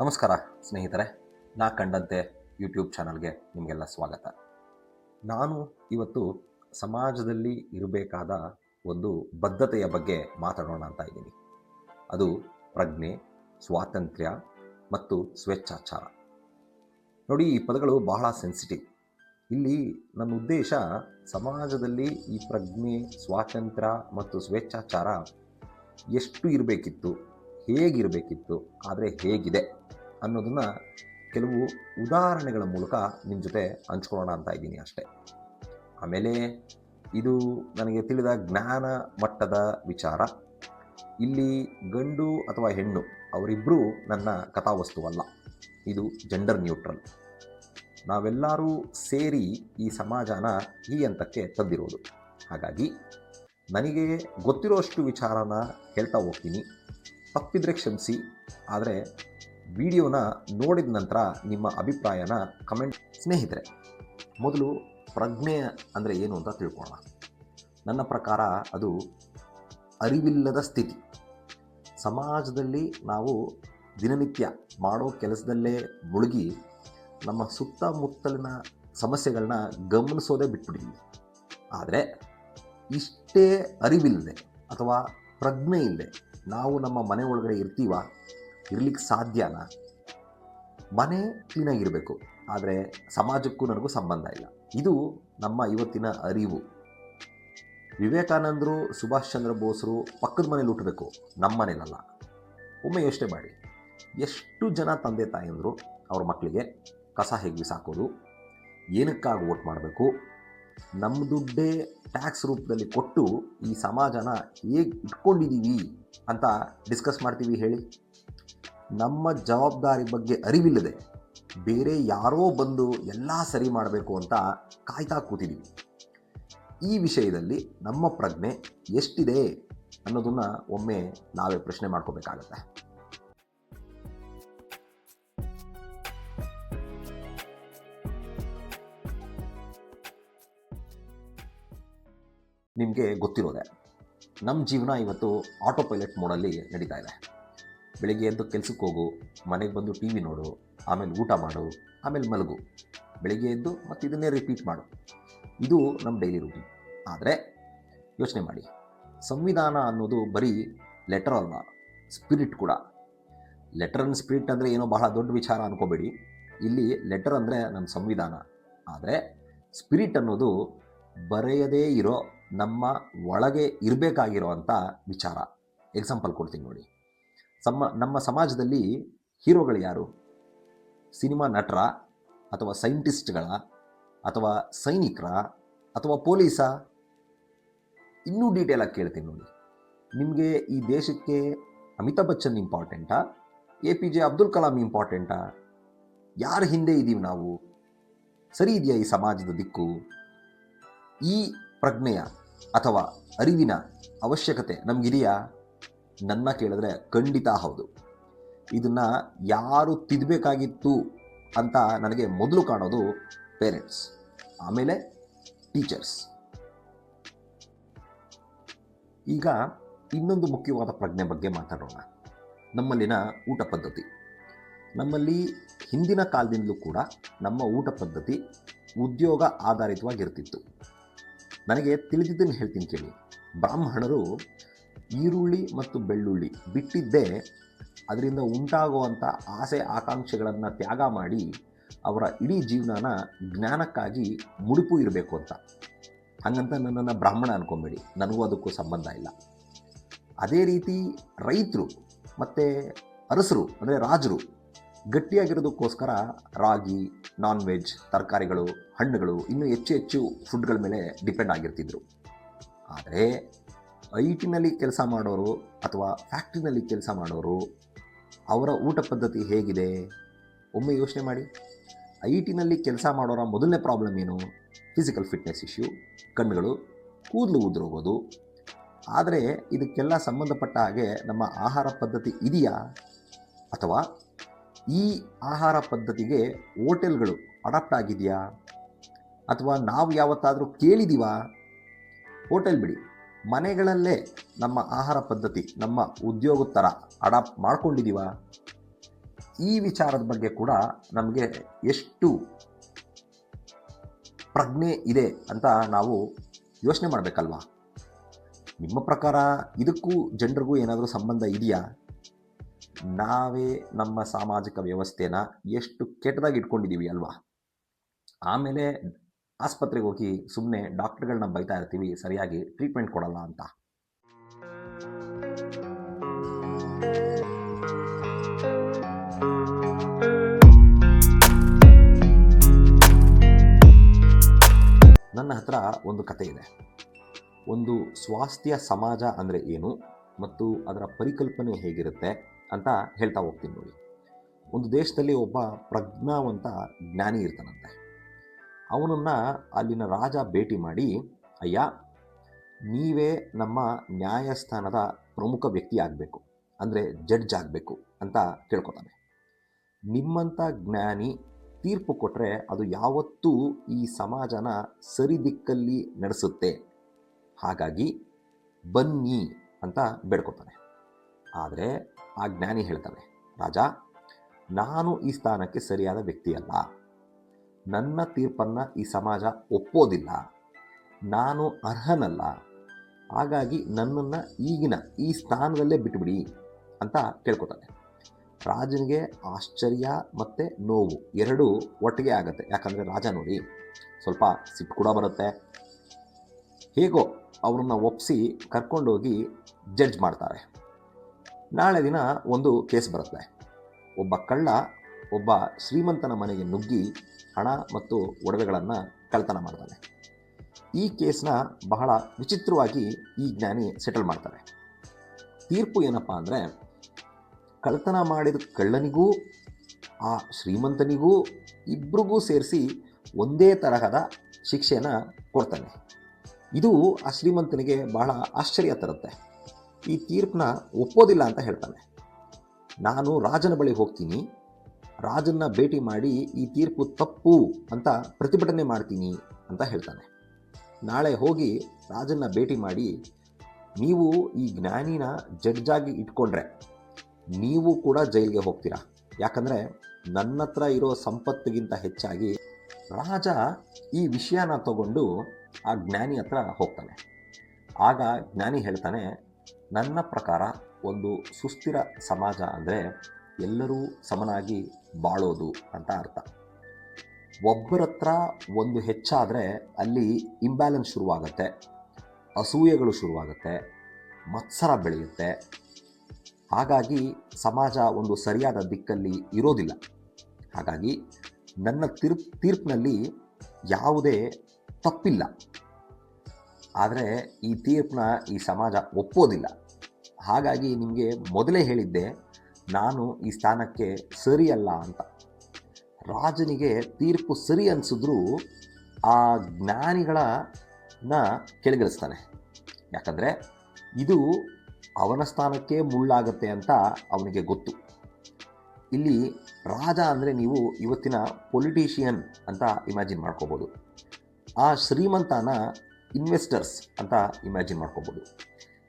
ನಮಸ್ಕಾರ ಸ್ನೇಹಿತರೆ, ನಾ ಕಂಡಂತೆ ಯೂಟ್ಯೂಬ್ ಚಾನಲ್ಗೆ ನಿಮಗೆಲ್ಲ ಸ್ವಾಗತ. ನಾನು ಇವತ್ತು ಸಮಾಜದಲ್ಲಿ ಇರಬೇಕಾದ ಒಂದು ಬದ್ಧತೆಯ ಬಗ್ಗೆ ಮಾತಾಡೋಣ ಅಂತ ಇದ್ದೀನಿ. ಅದು ಪ್ರಜ್ಞೆ, ಸ್ವಾತಂತ್ರ್ಯ ಮತ್ತು ಸ್ವೇಚ್ಛಾಚಾರ. ನೋಡಿ, ಈ ಪದಗಳು ಬಹಳ ಸೆನ್ಸಿಟಿವ್. ಇಲ್ಲಿ ನನ್ನ ಉದ್ದೇಶ ಸಮಾಜದಲ್ಲಿ ಈ ಪ್ರಜ್ಞೆ, ಸ್ವಾತಂತ್ರ್ಯ ಮತ್ತು ಸ್ವೇಚ್ಛಾಚಾರ ಎಷ್ಟು ಇರಬೇಕಿತ್ತು, ಹೇಗಿರಬೇಕಿತ್ತು, ಆದರೆ ಹೇಗಿದೆ ಅನ್ನೋದನ್ನು ಕೆಲವು ಉದಾಹರಣೆಗಳ ಮೂಲಕ ನಿಮ್ಮ ಜೊತೆ ಹಂಚ್ಕೊಳ್ಳೋಣ ಅಂತ ಇದ್ದೀನಿ ಅಷ್ಟೇ. ಆಮೇಲೆ ಇದು ನನಗೆ ತಿಳಿದ ಜ್ಞಾನ ಮಟ್ಟದ ವಿಚಾರ. ಇಲ್ಲಿ ಗಂಡು ಅಥವಾ ಹೆಣ್ಣು ಅವರಿಬ್ಬರೂ ನನ್ನ ಕಥಾವಸ್ತುವಲ್ಲ. ಇದು ಜೆಂಡರ್ ನ್ಯೂಟ್ರಲ್. ನಾವೆಲ್ಲರೂ ಸೇರಿ ಈ ಸಮಾಜನ ಈ ಹಂತಕ್ಕೆ ತಂದಿರೋದು. ಹಾಗಾಗಿ ನನಗೆ ಗೊತ್ತಿರೋಷ್ಟು ವಿಚಾರನ ಹೇಳ್ತಾ ಹೋಗ್ತೀನಿ. ತಪ್ಪಿದ್ರೆ ಕ್ಷಮಿಸಿ, ಆದರೆ ವಿಡಿಯೋನ ನೋಡಿದ ನಂತರ ನಿಮ್ಮ ಅಭಿಪ್ರಾಯನ ಕಮೆಂಟ್. ಸ್ನೇಹಿತರೆ, ಮೊದಲು ಪ್ರಜ್ಞೆ ಅಂದರೆ ಏನು ಅಂತ ತಿಳ್ಕೊಳ್ಳೋಣ. ನನ್ನ ಪ್ರಕಾರ ಅದು ಅರಿವಿಲ್ಲದ ಸ್ಥಿತಿ. ಸಮಾಜದಲ್ಲಿ ನಾವು ದಿನನಿತ್ಯ ಮಾಡೋ ಕೆಲಸದಲ್ಲೇ ಮುಳುಗಿ ನಮ್ಮ ಸುತ್ತಮುತ್ತಲಿನ ಸಮಸ್ಯೆಗಳನ್ನ ಗಮನಿಸೋದೇ ಬಿಟ್ಬಿಟ್ಟಿದ್ದೀವಿ. ಆದರೆ ಇಷ್ಟೇ ಅರಿವಿಲ್ಲದೆ ಅಥವಾ ಪ್ರಜ್ಞೆ ಇಲ್ಲದೆ ನಾವು ನಮ್ಮ ಮನೆ ಒಳಗಡೆ ಇರ್ತೀವ? ಇರ್ಲಿಕ್ಕೆ ಸಾಧ್ಯನಾ? ಮನೆ ಕ್ಲೀನಾಗಿರಬೇಕು, ಆದರೆ ಸಮಾಜಕ್ಕೂ ನನಗೂ ಸಂಬಂಧ ಇಲ್ಲ. ಇದು ನಮ್ಮ ಇವತ್ತಿನ ಅರಿವು. ವಿವೇಕಾನಂದರು, ಸುಭಾಷ್ ಚಂದ್ರ ಬೋಸರು ಪಕ್ಕದ ಮನೇಲಿ ಹುಟ್ಟಬೇಕು, ನಮ್ಮ ಮನೇಲಲ್ಲ. ಒಮ್ಮೆ ಯೋಚನೆ ಮಾಡಿ, ಎಷ್ಟು ಜನ ತಂದೆ ತಾಯಂದರು ಅವ್ರ ಮಕ್ಕಳಿಗೆ ಕಸ ಹೇಗೆ ಬಿಸಾಕೋದು, ಏನಕ್ಕಾಗಿ ವೋಟ್ ಮಾಡಬೇಕು, ನಮ್ಮ ದುಡ್ಡೇ ಟ್ಯಾಕ್ಸ್ ರೂಪದಲ್ಲಿ ಕೊಟ್ಟು ಈ ಸಮಾಜನ ಹೇಗೆ ಇಟ್ಕೊಂಡಿದ್ದೀವಿ ಅಂತ ಡಿಸ್ಕಸ್ ಮಾಡ್ತೀವಿ ಹೇಳಿ. ನಮ್ಮ ಜವಾಬ್ದಾರಿ ಬಗ್ಗೆ ಅರಿವಿಲ್ಲದೆ ಬೇರೆ ಯಾರೋ ಬಂದು ಎಲ್ಲ ಸರಿ ಮಾಡಬೇಕು ಅಂತ ಕಾಯ್ತಾ ಕೂತಿದ್ದೀವಿ. ಈ ವಿಷಯದಲ್ಲಿ ನಮ್ಮ ಪ್ರಜ್ಞೆ ಎಷ್ಟಿದೆ ಅನ್ನೋದನ್ನು ಒಮ್ಮೆ ನಾವೇ ಪ್ರಶ್ನೆ ಮಾಡ್ಕೋಬೇಕಾಗತ್ತೆ. ನಿಮಗೆ ಗೊತ್ತಿರೋದೆ, ನಮ್ಮ ಜೀವನ ಇವತ್ತು ಆಟೋ ಪೈಲಟ್ ಮೋಡಲ್ಲಿ ನಡೀತಾ ಇದೆ. ಬೆಳಿಗ್ಗೆ ಎದ್ದು ಕೆಲಸಕ್ಕೆ ಹೋಗು, ಮನೆಗೆ ಬಂದು ಟಿ ವಿ ನೋಡು, ಆಮೇಲೆ ಊಟ ಮಾಡು, ಆಮೇಲೆ ಮಲಗು, ಬೆಳಿಗ್ಗೆ ಎದ್ದು ಮತ್ತು ಇದನ್ನೇ ರಿಪೀಟ್ ಮಾಡು. ಇದು ನಮ್ಮ ಡೈಲಿ ರೂಟೀನ್. ಆದರೆ ಯೋಚನೆ ಮಾಡಿ, ಸಂವಿಧಾನ ಅನ್ನೋದು ಬರೀ ಲೆಟರ್ ಅಲ್ಲ, ಸ್ಪಿರಿಟ್ ಕೂಡ. ಲೆಟರ್ ಆ್ಯಂಡ್ ಸ್ಪಿರಿಟ್ ಅಂದರೆ ಏನೋ ಬಹಳ ದೊಡ್ಡ ವಿಚಾರ ಅನ್ಕೋಬೇಡಿ. ಇಲ್ಲಿ ಲೆಟರ್ ಅಂದರೆ ನಮ್ಮ ಸಂವಿಧಾನ, ಆದರೆ ಸ್ಪಿರಿಟ್ ಅನ್ನೋದು ಬರೆಯದೇ ಇರೋ ನಮ್ಮ ಒಳಗೆ ಇರಬೇಕಾಗಿರೋ ಅಂಥ ವಿಚಾರ. ಎಕ್ಸಾಂಪಲ್ ಕೊಡ್ತೀನಿ ನೋಡಿ. ನಮ್ಮ ಸಮಾಜದಲ್ಲಿ ಹೀರೋಗಳು ಯಾರು? ಸಿನಿಮಾ ನಟರ, ಅಥವಾ ಸೈಂಟಿಸ್ಟ್ಗಳ, ಅಥವಾ ಸೈನಿಕರ, ಅಥವಾ ಪೊಲೀಸಾ? ಇನ್ನೂ ಡೀಟೇಲಾಗಿ ಕೇಳ್ತೀನಿ ನೋಡಿ. ನಿಮಗೆ ಈ ದೇಶಕ್ಕೆ ಅಮಿತಾಬ್ ಬಚ್ಚನ್ ಇಂಪಾರ್ಟೆಂಟಾ, APJ ಅಬ್ದುಲ್ ಕಲಾಂ ಇಂಪಾರ್ಟೆಂಟಾ? ಯಾರ ಹಿಂದೆ ಇದ್ದೀವಿ ನಾವು? ಸರಿ ಇದೆಯಾ ಈ ಸಮಾಜದ ದಿಕ್ಕು? ಈ ಪ್ರಜ್ಞೆಯ ಅಥವಾ ಅರಿವಿನ ಅವಶ್ಯಕತೆ ನಮಗಿದೆಯಾ? ನನ್ನ ಕೇಳಿದ್ರೆ ಖಂಡಿತ ಹೌದು. ಇದನ್ನು ಯಾರು ತಿದ್ದಬೇಕಾಗಿತ್ತು ಅಂತ ನನಗೆ ಮೊದಲು ಕಾಣೋದು ಪೇರೆಂಟ್ಸ್, ಆಮೇಲೆ ಟೀಚರ್ಸ್. ಈಗ ಇನ್ನೊಂದು ಮುಖ್ಯವಾದ ಪ್ರಜ್ಞೆ ಬಗ್ಗೆ ಮಾತಾಡೋಣ. ನಮ್ಮಲ್ಲಿನ ಊಟ ಪದ್ಧತಿ. ನಮ್ಮಲ್ಲಿ ಹಿಂದಿನ ಕಾಲದಿಂದಲೂ ಕೂಡ ನಮ್ಮ ಊಟ ಪದ್ಧತಿ ಉದ್ಯೋಗ ಆಧಾರಿತವಾಗಿರ್ತಿತ್ತು. ನನಗೆ ತಿಳಿದಿದ್ದನ್ನು ಹೇಳ್ತೀನಿ ಕೇಳಿ. ಬ್ರಾಹ್ಮಣರು ಈರುಳ್ಳಿ ಮತ್ತು ಬೆಳ್ಳುಳ್ಳಿ ಬಿಟ್ಟಿದ್ದೇ ಅದರಿಂದ ಉಂಟಾಗುವಂಥ ಆಸೆ ಆಕಾಂಕ್ಷೆಗಳನ್ನು ತ್ಯಾಗ ಮಾಡಿ ಅವರ ಇಡೀ ಜೀವನನ ಜ್ಞಾನಕ್ಕಾಗಿ ಮುಡುಪು ಇರಬೇಕು ಅಂತ. ಹಾಗಂತ ನನ್ನನ್ನು ಬ್ರಾಹ್ಮಣ ಅಂದ್ಕೊಂಬೇಡಿ, ನನಗೂ ಅದಕ್ಕೂ ಸಂಬಂಧ ಇಲ್ಲ. ಅದೇ ರೀತಿ ರೈತರು ಮತ್ತು ಅರಸರು ಅಂದರೆ ರಾಜರು ಗಟ್ಟಿಯಾಗಿರೋದಕ್ಕೋಸ್ಕರ ರಾಗಿ, ನಾನ್ ವೆಜ್, ತರಕಾರಿಗಳು, ಹಣ್ಣುಗಳು, ಇನ್ನೂ ಹೆಚ್ಚು ಫುಡ್ಗಳ ಮೇಲೆ ಡಿಪೆಂಡ್ ಆಗಿರ್ತಿದ್ರು. ಆದರೆ ಐಟಿನಲ್ಲಿ ಕೆಲಸ ಮಾಡೋರು ಅಥವಾ ಫ್ಯಾಕ್ಟ್ರಿನಲ್ಲಿ ಕೆಲಸ ಮಾಡೋರು, ಅವರ ಊಟ ಪದ್ಧತಿ ಹೇಗಿದೆ? ಒಮ್ಮೆ ಯೋಚನೆ ಮಾಡಿ. ಐಟಿನಲ್ಲಿ ಕೆಲಸ ಮಾಡೋರ ಮೊದಲನೇ ಪ್ರಾಬ್ಲಮ್ ಏನು? ಫಿಸಿಕಲ್ ಫಿಟ್ನೆಸ್ ಇಶ್ಯೂ, ಕಣ್ಣುಗಳು, ಕೂದಲು ಉದುರೋಗೋದು. ಆದರೆ ಇದಕ್ಕೆಲ್ಲ ಸಂಬಂಧಪಟ್ಟ ಹಾಗೆ ನಮ್ಮ ಆಹಾರ ಪದ್ಧತಿ ಇದೆಯಾ? ಅಥವಾ ಈ ಆಹಾರ ಪದ್ಧತಿಗೆ ಹೋಟೆಲ್ಗಳು ಅಡಾಪ್ಟ್ ಆಗಿದೆಯಾ? ಅಥವಾ ನಾವು ಯಾವತ್ತಾದರೂ ಕೇಳಿದ್ದೀವಾ? ಹೋಟೆಲ್ ಬಿಡಿ, ಮನೆಗಳಲ್ಲೇ ನಮ್ಮ ಆಹಾರ ಪದ್ಧತಿ ನಮ್ಮ ಉದ್ಯೋಗದ ಥರ ಅಡಾಪ್ಟ್ ಮಾಡ್ಕೊಂಡಿದ್ದೀವ? ಈ ವಿಚಾರದ ಬಗ್ಗೆ ಕೂಡ ನಮಗೆ ಎಷ್ಟು ಪ್ರಜ್ಞೆ ಇದೆ ಅಂತ ನಾವು ಯೋಚನೆ ಮಾಡಬೇಕಲ್ವಾ? ನಿಮ್ಮ ಪ್ರಕಾರ ಇದಕ್ಕೂ ಜನರಿಗೂ ಏನಾದರೂ ಸಂಬಂಧ ಇದೆಯಾ? ನಾವೇ ನಮ್ಮ ಸಾಮಾಜಿಕ ವ್ಯವಸ್ಥೆನ ಎಷ್ಟು ಕೆಟ್ಟದಾಗಿ ಇಟ್ಕೊಂಡಿದ್ದೀವಿ ಅಲ್ವಾ? ಆಮೇಲೆ ಆಸ್ಪತ್ರೆಗೆ ಹೋಗಿ ಸುಮ್ಮನೆ ಡಾಕ್ಟ್ರುಗಳನ್ನ ಬೈತಾ ಇರ್ತೀವಿ, ಸರಿಯಾಗಿ ಟ್ರೀಟ್ಮೆಂಟ್ ಕೊಡಲ್ಲ ಅಂತ. ನನ್ನ ಹತ್ರ ಒಂದು ಕತೆ ಇದೆ. ಒಂದು ಸ್ವಾಸ್ಥ್ಯ ಸಮಾಜ ಅಂದರೆ ಏನು ಮತ್ತು ಅದರ ಪರಿಕಲ್ಪನೆ ಹೇಗಿರುತ್ತೆ ಅಂತ ಹೇಳ್ತಾ ಹೋಗ್ತೀನಿ ನೋಡಿ. ಒಂದು ದೇಶದಲ್ಲಿ ಒಬ್ಬ ಪ್ರಜ್ಞಾವಂತ ಜ್ಞಾನಿ ಇರ್ತಾನಂತೆ. ಅವನನ್ನು ಅಲ್ಲಿನ ರಾಜ ಭೇಟಿ ಮಾಡಿ, ಅಯ್ಯ, ನೀವೇ ನಮ್ಮ ನ್ಯಾಯಸ್ಥಾನದ ಪ್ರಮುಖ ವ್ಯಕ್ತಿ ಆಗಬೇಕು, ಅಂದರೆ ಜಡ್ಜ್ ಆಗಬೇಕು ಅಂತ ಕೇಳ್ಕೊತಾನೆ. ನಿಮ್ಮಂಥ ಜ್ಞಾನಿ ತೀರ್ಪು ಕೊಟ್ಟರೆ ಅದು ಯಾವತ್ತೂ ಈ ಸಮಾಜನ ಸರಿ ದಿಕ್ಕಲ್ಲಿ ನಡೆಸುತ್ತೆ, ಹಾಗಾಗಿ ಬನ್ನಿ ಅಂತ ಬೇಡ್ಕೊತಾನೆ. ಆದರೆ ಆ ಜ್ಞಾನಿ ಹೇಳ್ತಾನೆ, ರಾಜ, ನಾನು ಈ ಸ್ಥಾನಕ್ಕೆ ಸರಿಯಾದ ವ್ಯಕ್ತಿಯಲ್ಲ, ನನ್ನ ತೀರ್ಪನ್ನು ಈ ಸಮಾಜ ಒಪ್ಪೋದಿಲ್ಲ, ನಾನು ಅರ್ಹನಲ್ಲ, ಹಾಗಾಗಿ ನನ್ನನ್ನು ಈಗಿನ ಈ ಸ್ಥಾನದಲ್ಲೇ ಬಿಟ್ಟುಬಿಡಿ ಅಂತ ಕೇಳ್ಕೊತಾನೆ. ರಾಜನಿಗೆ ಆಶ್ಚರ್ಯ ಮತ್ತು ನೋವು ಎರಡೂ ಒಟ್ಟಿಗೆ ಆಗುತ್ತೆ. ಯಾಕಂದರೆ ರಾಜ ನೋಡಿ ಸ್ವಲ್ಪ ಸಿಟ್ಟು ಕೂಡ ಬರುತ್ತೆ. ಹೇಗೋ ಅವ್ರನ್ನ ಒಪ್ಪಿಸಿ ಕರ್ಕೊಂಡೋಗಿ ಜಡ್ಜ್ ಮಾಡ್ತಾರೆ. ನಾಳೆ ದಿನ ಒಂದು ಕೇಸ್ ಬರುತ್ತೆ. ಒಬ್ಬ ಕಳ್ಳ ಒಬ್ಬ ಶ್ರೀಮಂತನ ಮನೆಗೆ ನುಗ್ಗಿ ಹಣ ಮತ್ತು ಒಡವೆಗಳನ್ನು ಕಳ್ತನ ಮಾಡ್ತಾನೆ. ಈ ಕೇಸ್ನ ಬಹಳ ವಿಚಿತ್ರವಾಗಿ ಈ ಜ್ಞಾನಿ ಸೆಟಲ್ ಮಾಡ್ತಾರೆ. ತೀರ್ಪು ಏನಪ್ಪ ಅಂದರೆ, ಕಳ್ತನ ಮಾಡಿದ ಕಳ್ಳನಿಗೂ ಆ ಶ್ರೀಮಂತನಿಗೂ ಇಬ್ಬರಿಗೂ ಸೇರಿಸಿ ಒಂದೇ ತರಹದ ಶಿಕ್ಷೆಯನ್ನು ಕೊಡ್ತಾನೆ. ಇದು ಆ ಶ್ರೀಮಂತನಿಗೆ ಬಹಳ ಆಶ್ಚರ್ಯ ತರುತ್ತೆ. ಈ ತೀರ್ಪನ್ನ ಒಪ್ಪೋದಿಲ್ಲ ಅಂತ ಹೇಳ್ತಾನೆ. ನಾನು ರಾಜನ ಬಳಿ ಹೋಗ್ತೀನಿ, ರಾಜನ್ನ ಭೇಟಿ ಮಾಡಿ ಈ ತೀರ್ಪು ತಪ್ಪು ಅಂತ ಪ್ರತಿಭಟನೆ ಮಾಡ್ತೀನಿ ಅಂತ ಹೇಳ್ತಾನೆ. ನಾಳೆ ಹೋಗಿ ರಾಜನ್ನ ಭೇಟಿ ಮಾಡಿ, ನೀವು ಈ ಜ್ಞಾನಿನ ಜಡ್ಜಾಗಿ ಇಟ್ಕೊಂಡ್ರೆ ನೀವು ಕೂಡ ಜೈಲಿಗೆ ಹೋಗ್ತೀರಾ, ಯಾಕಂದರೆ ನನ್ನ ಹತ್ರ ಇರೋ ಸಂಪತ್ತಿಗಿಂತ ಹೆಚ್ಚಾಗಿ ರಾಜ ಈ ವಿಷಯನ ತಗೊಂಡು ಆ ಜ್ಞಾನಿ ಹತ್ರ ಹೋಗ್ತಾನೆ. ಆಗ ಜ್ಞಾನಿ ಹೇಳ್ತಾನೆ, ನನ್ನ ಪ್ರಕಾರ ಒಂದು ಸುಸ್ಥಿರ ಸಮಾಜ ಅಂದರೆ ಎಲ್ಲರೂ ಸಮನಾಗಿ ಬಾಳೋದು ಅಂತ ಅರ್ಥ. ಒಬ್ಬರ ಹತ್ರ ಒಂದು ಹೆಚ್ಚಾದರೆ ಅಲ್ಲಿ ಇಂಬ್ಯಾಲೆನ್ಸ್ ಶುರುವಾಗುತ್ತೆ, ಅಸೂಯೆಗಳು ಶುರುವಾಗುತ್ತೆ, ಮತ್ಸರ ಬೆಳೆಯುತ್ತೆ. ಹಾಗಾಗಿ ಸಮಾಜ ಒಂದು ಸರಿಯಾದ ದಿಕ್ಕಲ್ಲಿ ಇರೋದಿಲ್ಲ. ಹಾಗಾಗಿ ನನ್ನ ತೀರ್ಪಿನಲ್ಲಿ ಯಾವುದೇ ತಪ್ಪಿಲ್ಲ, ಆದರೆ ಈ ತೀರ್ಪನ್ನ ಈ ಸಮಾಜ ಒಪ್ಪೋದಿಲ್ಲ. ಹಾಗಾಗಿ ನಿಮಗೆ ಮೊದಲೇ ಹೇಳಿದ್ದೆ, ನಾನು ಈ ಸ್ಥಾನಕ್ಕೆ ಸರಿಯಲ್ಲ ಅಂತ. ರಾಜನಿಗೆ ತೀರ್ಪು ಸರಿ ಅನಿಸಿದ್ರೂ ಆ ಜ್ಞಾನಿಗಳನ್ನ ಕೆಳಗಿಳಿಸ್ತಾನೆ. ಯಾಕಂದರೆ ಇದು ಅವನ ಸ್ಥಾನಕ್ಕೆ ಮುಳ್ಳಾಗತ್ತೆ ಅಂತ ಅವನಿಗೆ ಗೊತ್ತು. ಇಲ್ಲಿ ರಾಜ ಅಂದರೆ ನೀವು ಇವತ್ತಿನ ಪೊಲಿಟಿಷಿಯನ್ ಅಂತ ಇಮ್ಯಾಜಿನ್ ಮಾಡ್ಕೋಬೋದು. ಆ ಶ್ರೀಮಂತನ ಇನ್ವೆಸ್ಟರ್ಸ್ ಅಂತ ಇಮ್ಯಾಜಿನ್ ಮಾಡ್ಕೋಬೋದು.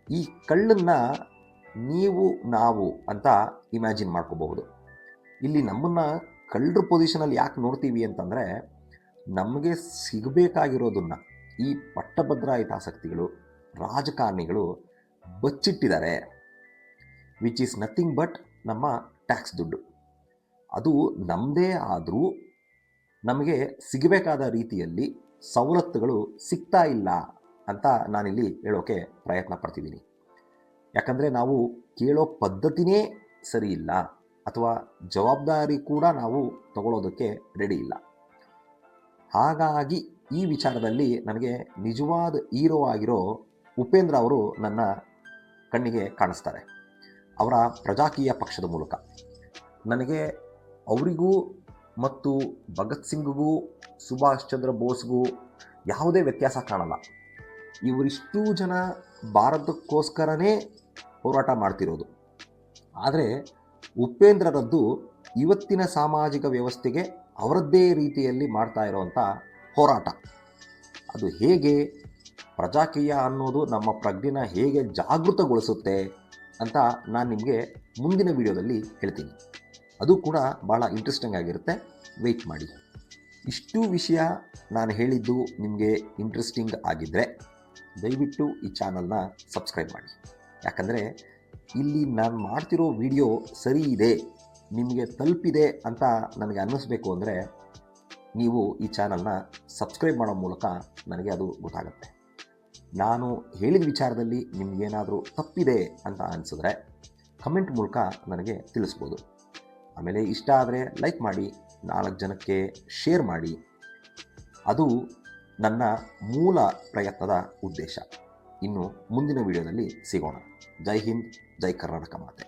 ಈ ಕಳ್ಳನ್ನ ನೀವು ನಾವು ಅಂತ ಇಮ್ಯಾಜಿನ್ ಮಾಡ್ಕೋಬಹುದು. ಇಲ್ಲಿ ನಮ್ಮನ್ನು ಕಳ್ಳರ ಪೊಸಿಷನಲ್ಲಿ ಯಾಕೆ ನೋಡ್ತೀವಿ ಅಂತಂದರೆ, ನಮಗೆ ಸಿಗಬೇಕಾಗಿರೋದನ್ನು ಈ ಪಟ್ಟಭದ್ರ ಹಿತಾಸಕ್ತಿಗಳು, ರಾಜಕಾರಣಿಗಳು ಬಚ್ಚಿಟ್ಟಿದ್ದಾರೆ. ವಿಚ್ ಈಸ್ ನಥಿಂಗ್ ಬಟ್ ನಮ್ಮ ಟ್ಯಾಕ್ಸ್ ದುಡ್ಡು. ಅದು ನಮ್ಮದೇ ಆದರೂ ನಮಗೆ ಸಿಗಬೇಕಾದ ರೀತಿಯಲ್ಲಿ ಸವಲತ್ತುಗಳು ಸಿಗ್ತಾ ಇಲ್ಲ ಅಂತ ನಾನಿಲ್ಲಿ ಹೇಳೋಕ್ಕೆ ಪ್ರಯತ್ನ ಪಡ್ತಿದ್ದೀನಿ. ಯಾಕಂದರೆ ನಾವು ಕೇಳೋ ಪದ್ಧತಿನೇ ಸರಿ ಇಲ್ಲ, ಅಥವಾ ಜವಾಬ್ದಾರಿ ಕೂಡ ನಾವು ತಗೊಳ್ಳೋದಕ್ಕೆ ರೆಡಿ ಇಲ್ಲ. ಹಾಗಾಗಿ ಈ ವಿಚಾರದಲ್ಲಿ ನನಗೆ ನಿಜವಾದ ಹೀರೋ ಆಗಿರೋ ಉಪೇಂದ್ರ ಅವರು ನನ್ನ ಕಣ್ಣಿಗೆ ಕಾಣಿಸ್ತಾರೆ. ಅವರ ಪ್ರಜಾಕೀಯ ಪಕ್ಷದ ಮೂಲಕ ನನಗೆ ಅವರಿಗೂ ಮತ್ತು ಭಗತ್ ಸಿಂಗ್ಗೂ ಸುಭಾಷ್ ಚಂದ್ರ ಬೋಸ್ಗೂ ಯಾವುದೇ ವ್ಯತ್ಯಾಸ ಕಾಣಲ್ಲ. ಇವರಿಷ್ಟೂ ಜನ ಭಾರತಕ್ಕೋಸ್ಕರನೇ ಹೋರಾಟ ಮಾಡ್ತಿರೋದು. ಆದರೆ ಉಪೇಂದ್ರರದ್ದು ಇವತ್ತಿನ ಸಾಮಾಜಿಕ ವ್ಯವಸ್ಥೆಗೆ ಅವರದ್ದೇ ರೀತಿಯಲ್ಲಿ ಮಾಡ್ತಾ ಇರೋವಂಥ ಹೋರಾಟ. ಅದು ಹೇಗೆ ಪ್ರಜಾಕೀಯ ಅನ್ನೋದು ನಮ್ಮ ಪ್ರಜ್ಞೆನ ಹೇಗೆ ಜಾಗೃತಗೊಳಿಸುತ್ತೆ ಅಂತ ನಾನು ನಿಮಗೆ ಮುಂದಿನ ವಿಡಿಯೋದಲ್ಲಿ ಹೇಳ್ತೀನಿ. ಅದು ಕೂಡ ಭಾಳ ಇಂಟ್ರೆಸ್ಟಿಂಗ್ ಆಗಿರುತ್ತೆ. ವೆಯ್ಟ್ ಮಾಡಿ. ಇಷ್ಟು ವಿಷಯ ನಾನು ಹೇಳಿದ್ದು ನಿಮಗೆ ಇಂಟ್ರೆಸ್ಟಿಂಗ್ ಆಗಿದ್ದರೆ ದಯವಿಟ್ಟು ಈ ಚಾನಲ್ನ ಸಬ್ಸ್ಕ್ರೈಬ್ ಮಾಡಿ. ಯಾಕಂದರೆ ಇಲ್ಲಿ ನಾನು ಮಾಡ್ತಿರೋ ವಿಡಿಯೋ ಸರಿ ಇದೆ, ನಿಮಗೆ ತಲುಪಿದೆ ಅಂತ ನನಗೆ ಅನ್ನಿಸ್ಬೇಕು ಅಂದರೆ ನೀವು ಈ ಚಾನಲ್ನ ಸಬ್ಸ್ಕ್ರೈಬ್ ಮಾಡೋ ಮೂಲಕ ನನಗೆ ಅದು ಗೊತ್ತಾಗುತ್ತೆ. ನಾನು ಹೇಳಿದ ವಿಚಾರದಲ್ಲಿ ನಿಮಗೇನಾದರೂ ತಪ್ಪಿದೆ ಅಂತ ಅನಿಸಿದ್ರೆ ಕಮೆಂಟ್ ಮೂಲಕ ನನಗೆ ತಿಳಿಸ್ಬೋದು. ಆಮೇಲೆ ಇಷ್ಟ ಆದರೆ ಲೈಕ್ ಮಾಡಿ, 4 ಜನಕ್ಕೆ ಶೇರ್ ಮಾಡಿ. ಅದು ನನ್ನ ಮೂಲ ಪ್ರಯತ್ನದ ಉದ್ದೇಶ. ಇನ್ನು ಮುಂದಿನ ವಿಡಿಯೋದಲ್ಲಿ ಸಿಗೋಣ. ಜೈ ಹಿಂದ್, ಜೈ ಕರ್ನಾಟಕ ಮಾತೆ.